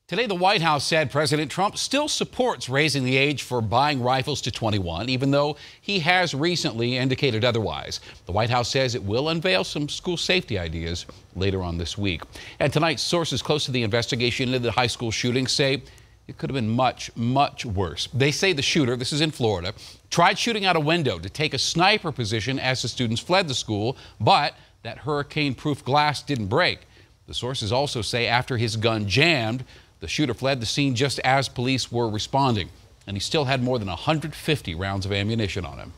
Today, the White House said President Trump still supports raising the age for buying rifles to 21, even though he has recently indicated otherwise. The White House says it will unveil some school safety ideas later on this week. And tonight, sources close to the investigation into the high school shooting say it could have been much, much worse. They say the shooter, this is in Florida, tried shooting out a window to take a sniper position as the students fled the school, but that hurricane-proof glass didn't break. The sources also say after his gun jammed, the shooter fled the scene just as police were responding, and he still had more than 150 rounds of ammunition on him.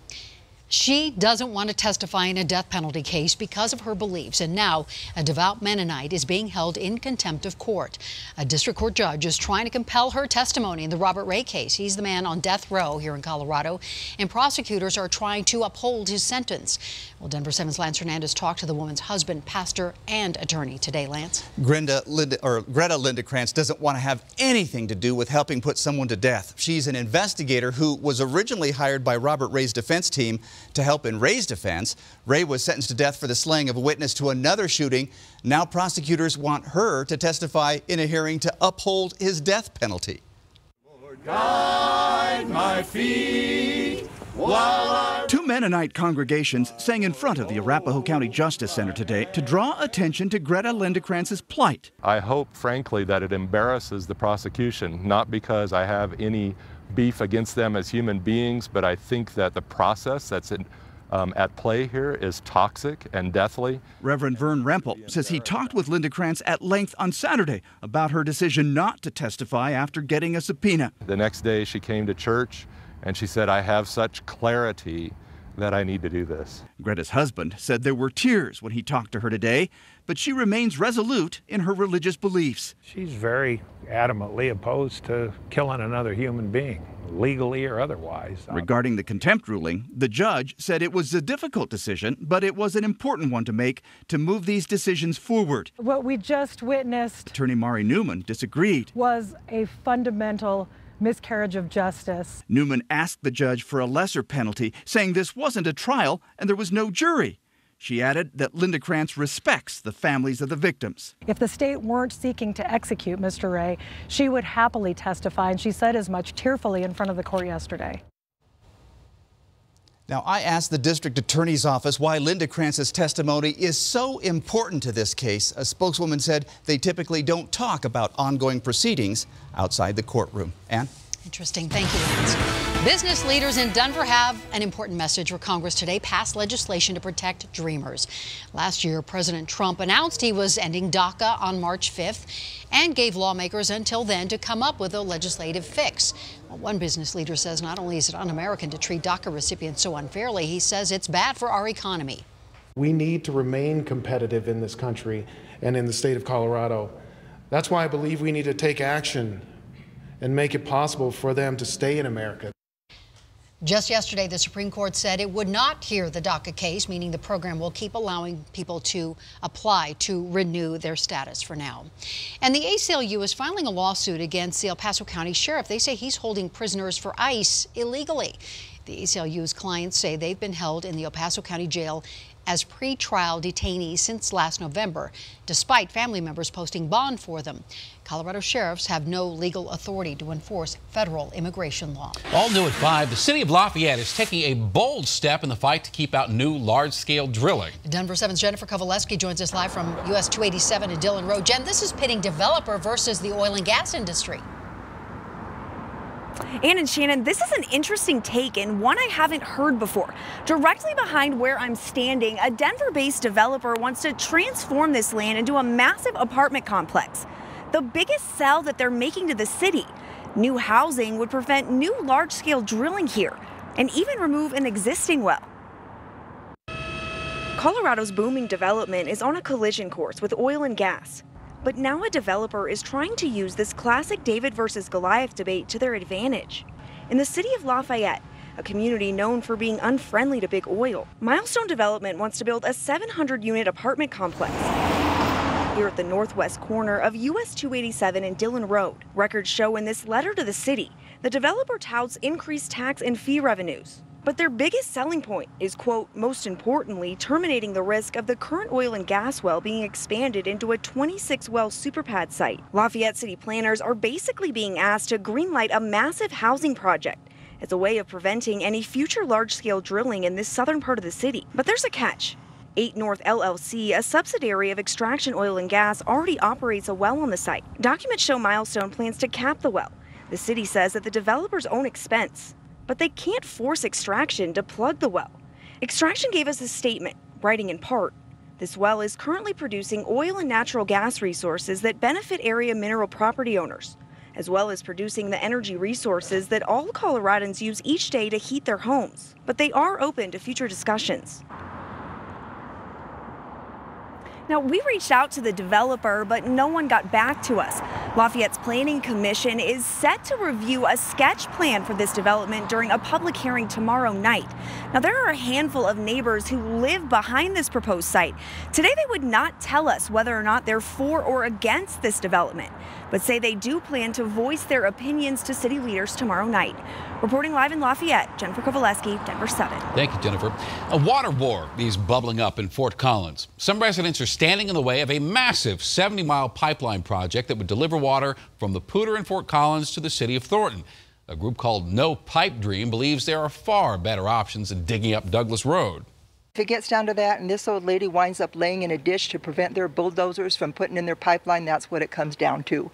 She doesn't want to testify in a death penalty case because of her beliefs, and now a devout Mennonite is being held in contempt of court. A district court judge is trying to compel her testimony in the Robert Ray case. He's the man on death row here in Colorado, and prosecutors are trying to uphold his sentence. Well, Denver 7's Lance Hernandez talked to the woman's husband, pastor, and attorney today. Lance? Greta Lindekrantz doesn't want to have anything to do with helping put someone to death. She's an investigator who was originally hired by Robert Ray's defense team to help in Ray's defense. Ray was sentenced to death for the slaying of a witness to another shooting. Now prosecutors want her to testify in a hearing to uphold his death penalty. Lord, guide my feet while Two Mennonite congregations sang in front of the Arapahoe County Justice Center today to draw attention to Greta Lindekrantz's plight. I hope, frankly, that it embarrasses the prosecution, not because I have any beef against them as human beings, but I think that the process that's at play here is toxic and deathly. Reverend Vern Rempel says he talked with Lindekrantz at length on Saturday about her decision not to testify after getting a subpoena. The next day she came to church and she said, "I have such clarity that I need to do this." Greta's husband said there were tears when he talked to her today, but she remains resolute in her religious beliefs. She's very adamantly opposed to killing another human being, legally or otherwise. Regarding the contempt ruling, the judge said it was a difficult decision, but it was an important one to make to move these decisions forward. What we just witnessed, Attorney Mari Newman disagreed, was a fundamental miscarriage of justice. Newman asked the judge for a lesser penalty, saying this wasn't a trial and there was no jury. She added that Lindekrantz respects the families of the victims. If the state weren't seeking to execute Mr. Ray, she would happily testify, and she said as much tearfully in front of the court yesterday. Now, I asked the district attorney's office why Lindekrantz's testimony is so important to this case. A spokeswoman said they typically don't talk about ongoing proceedings outside the courtroom. Ann? Interesting. Thank you, Lance. Business leaders in Denver have an important message for Congress today. Passed legislation to protect dreamers. Last year, President Trump announced he was ending DACA on March 5th and gave lawmakers until then to come up with a legislative fix. Well, one business leader says not only is it un-American to treat DACA recipients so unfairly, he says it's bad for our economy. We need to remain competitive in this country and in the state of Colorado. That's why I believe we need to take action and make it possible for them to stay in America. Just yesterday, the Supreme Court said it would not hear the DACA case, meaning the program will keep allowing people to apply to renew their status for now. And the ACLU is filing a lawsuit against the El Paso County Sheriff. They say he's holding prisoners for ICE illegally. The ACLU's clients say they've been held in the El Paso County Jail as pre-trial detainees since last November, despite family members posting bond for them. Colorado sheriffs have no legal authority to enforce federal immigration law. All new at 5, the city of Lafayette is taking a bold step in the fight to keep out new large-scale drilling. Denver 7's Jennifer Kovaleski joins us live from US 287 and Dillon Road. Jen, this is pitting developer versus the oil and gas industry. Ann and Shannon, this is an interesting take and one I haven't heard before. Directly behind where I'm standing, a Denver-based developer wants to transform this land into a massive apartment complex. The biggest sell that they're making to the city. New housing would prevent new large-scale drilling here and even remove an existing well. Colorado's booming development is on a collision course with oil and gas. But now a developer is trying to use this classic David versus Goliath debate to their advantage. In the city of Lafayette, a community known for being unfriendly to big oil, Milestone Development wants to build a 700-unit apartment complex here at the northwest corner of US 287 and Dillon Road. Records show in this letter to the city, the developer touts increased tax and fee revenues. But their biggest selling point is, quote, most importantly, terminating the risk of the current oil and gas well being expanded into a 26-well superpad site. Lafayette city planners are basically being asked to greenlight a massive housing project as a way of preventing any future large-scale drilling in this southern part of the city. But there's a catch. 8 North LLC, a subsidiary of Extraction Oil and Gas, already operates a well on the site. Documents show Milestone plans to cap the well. The city says at the developer's own expense, but they can't force Extraction to plug the well. Extraction gave us a statement, writing in part, this well is currently producing oil and natural gas resources that benefit area mineral property owners, as well as producing the energy resources that all Coloradans use each day to heat their homes. But they are open to future discussions. Now, we reached out to the developer, but no one got back to us. Lafayette's Planning Commission is set to review a sketch plan for this development during a public hearing tomorrow night. Now, there are a handful of neighbors who live behind this proposed site. Today, they would not tell us whether or not they're for or against this development, but say they do plan to voice their opinions to city leaders tomorrow night. Reporting live in Lafayette, Jennifer Kowaleski, Denver 7. Thank you, Jennifer. A water war is bubbling up in Fort Collins. Some residents are standing in the way of a massive 70-mile pipeline project that would deliver water from the Poudre in Fort Collins to the city of Thornton. A group called No Pipe Dream believes there are far better options than digging up Douglas Road. If it gets down to that and this old lady winds up laying in a ditch to prevent their bulldozers from putting in their pipeline, that's what it comes down to.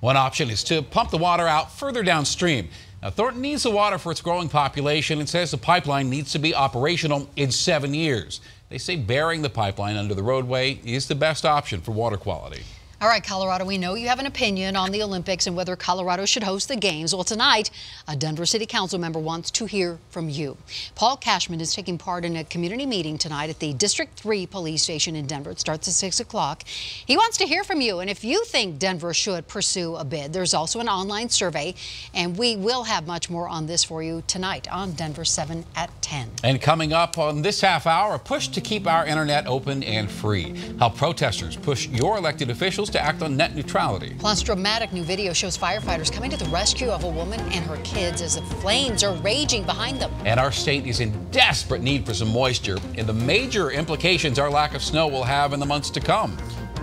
One option is to pump the water out further downstream. Now, Thornton needs the water for its growing population and says the pipeline needs to be operational in 7 years. They say burying the pipeline under the roadway is the best option for water quality. All right, Colorado, we know you have an opinion on the Olympics and whether Colorado should host the games. Well, tonight, a Denver City Council member wants to hear from you. Paul Cashman is taking part in a community meeting tonight at the District 3 police station in Denver. It starts at 6 o'clock. He wants to hear from you, and if you think Denver should pursue a bid, there's also an online survey, and we will have much more on this for you tonight on Denver 7 at 10. And coming up on this half hour, a push to keep our internet open and free. How protesters push your elected officials to act on net neutrality. Plus, dramatic new video shows firefighters coming to the rescue of a woman and her kids as the flames are raging behind them. And our state is in desperate need for some moisture, and the major implications our lack of snow will have in the months to come.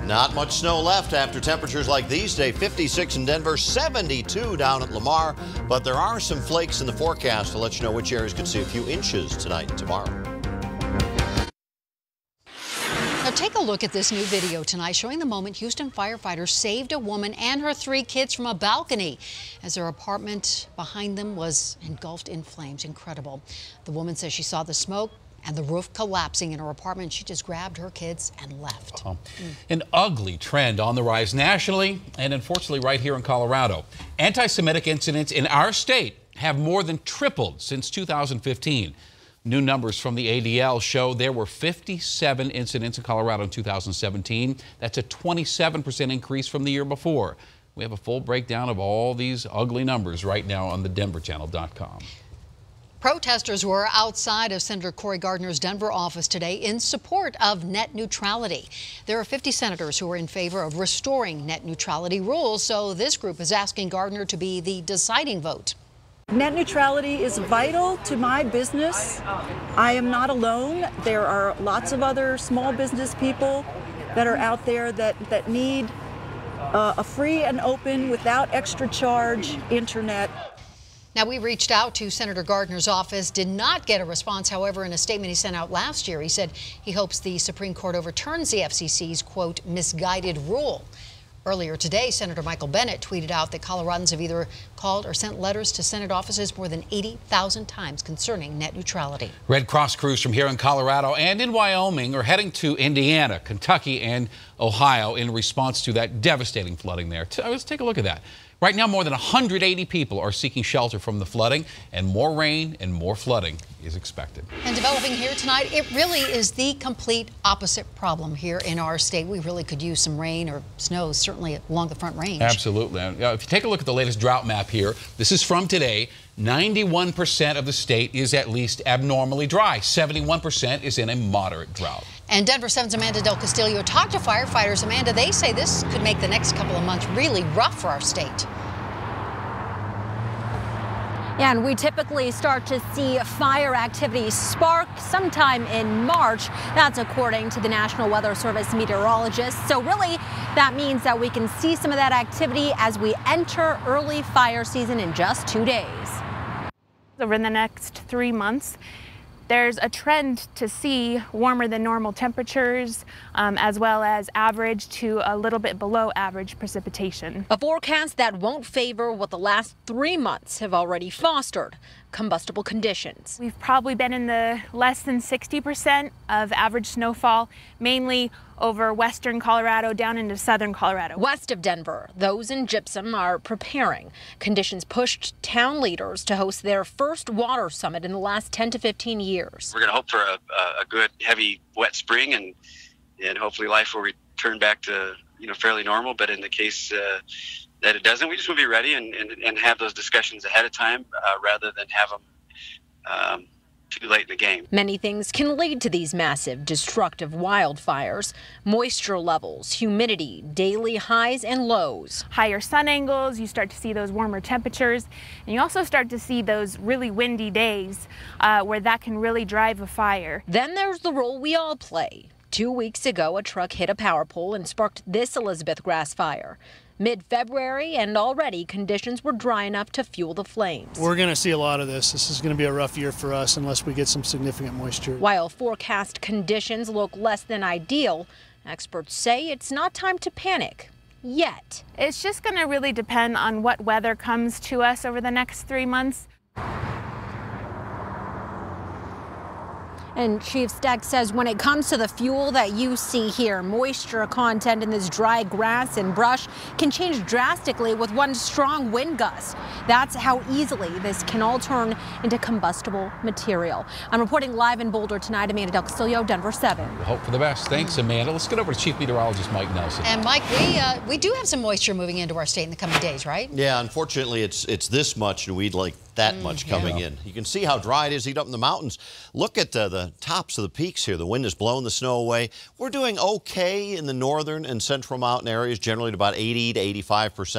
Not much snow left after temperatures like these today. 56 in Denver, 72 down at Lamar. But there are some flakes in the forecast to let you know which areas could see a few inches tonight and tomorrow. Now take a look at this new video tonight showing the moment Houston firefighters saved a woman and her 3 kids from a balcony as their apartment behind them was engulfed in flames. Incredible. The woman says she saw the smoke and the roof collapsing in her apartment. She just grabbed her kids and left. An ugly trend on the rise nationally and unfortunately right here in Colorado. Anti-Semitic incidents in our state have more than tripled since 2015. New numbers from the ADL show there were 57 incidents in Colorado in 2017. That's a 27% increase from the year before. We have a full breakdown of all these ugly numbers right now on thedenverchannel.com. Protesters were outside of Senator Cory Gardner's Denver office today in support of net neutrality. There are 50 senators who are in favor of restoring net neutrality rules, so this group is asking Gardner to be the deciding vote. Net neutrality is vital to my business. I am not alone. There are lots of other small business people that are out there that need a free and open, without extra charge, internet. Now, we reached out to Senator Gardner's office, did not get a response. However, in a statement he sent out last year, he said he hopes the Supreme Court overturns the FCC's, quote, misguided rule. Earlier today, Senator Michael Bennet tweeted out that Coloradans have either called or sent letters to Senate offices more than 80,000 times concerning net neutrality. Red Cross crews from here in Colorado and in Wyoming are heading to Indiana, Kentucky, and Ohio in response to that devastating flooding there. Let's take a look at that. Right now, more than 180 people are seeking shelter from the flooding, and more rain and more flooding is expected. And developing here tonight, it really is the complete opposite problem here in our state. We really could use some rain or snow, certainly along the Front Range. Absolutely. If you take a look at the latest drought map here, this is from today. 91% of the state is at least abnormally dry. 71% is in a moderate drought. And Denver 7's Amanda Del Castillo talked to firefighters. Amanda, they say this could make the next couple of months really rough for our state. And we typically start to see fire activity spark sometime in March. That's according to the National Weather Service meteorologists. So really, that means that we can see some of that activity as we enter early fire season in just 2 days. Over the next 3 months, there's a trend to see warmer than normal temperatures, as well as average to a little bit below average precipitation. A forecast that won't favor what the last 3 months have already fostered: combustible conditions. We've probably been in the less than 60% of average snowfall, mainly over western Colorado down into southern Colorado. West of Denver, those in Gypsum are preparing. Conditions pushed town leaders to host their first water summit in the last 10 to 15 years. We're going to hope for a good, heavy, wet spring, and hopefully life will return back to fairly normal. But in the case that it doesn't, we just want to be ready and have those discussions ahead of time rather than have them too late in the game. Many things can lead to these massive, destructive wildfires: moisture levels, humidity, daily highs and lows. Higher sun angles, you start to see those warmer temperatures, and you also start to see those really windy days where that can really drive a fire. Then there's the role we all play. 2 weeks ago, a truck hit a power pole and sparked this Elizabeth grass fire. Mid-February, and already conditions were dry enough to fuel the flames. We're going to see a lot of this. This is going to be a rough year for us unless we get some significant moisture. While forecast conditions look less than ideal, experts say it's not time to panic yet. It's just going to really depend on what weather comes to us over the next 3 months. And Chief Steck says when it comes to the fuel that you see here, moisture content in this dry grass and brush can change drastically with one strong wind gust. That's how easily this can all turn into combustible material. I'm reporting live in Boulder tonight. Amanda Del Castillo, Denver 7. We'll hope for the best. Thanks, Amanda. Let's get over to Chief Meteorologist Mike Nelson. And Mike, we do have some moisture moving into our state in the coming days, right? Yeah, unfortunately, it's this much, and we'd like that much coming in. You can see how dry it is even up in the mountains. Look at the tops of the peaks here. The wind is blowing the snow away. We're doing okay in the northern and central mountain areas, generally at about 80 to 85%.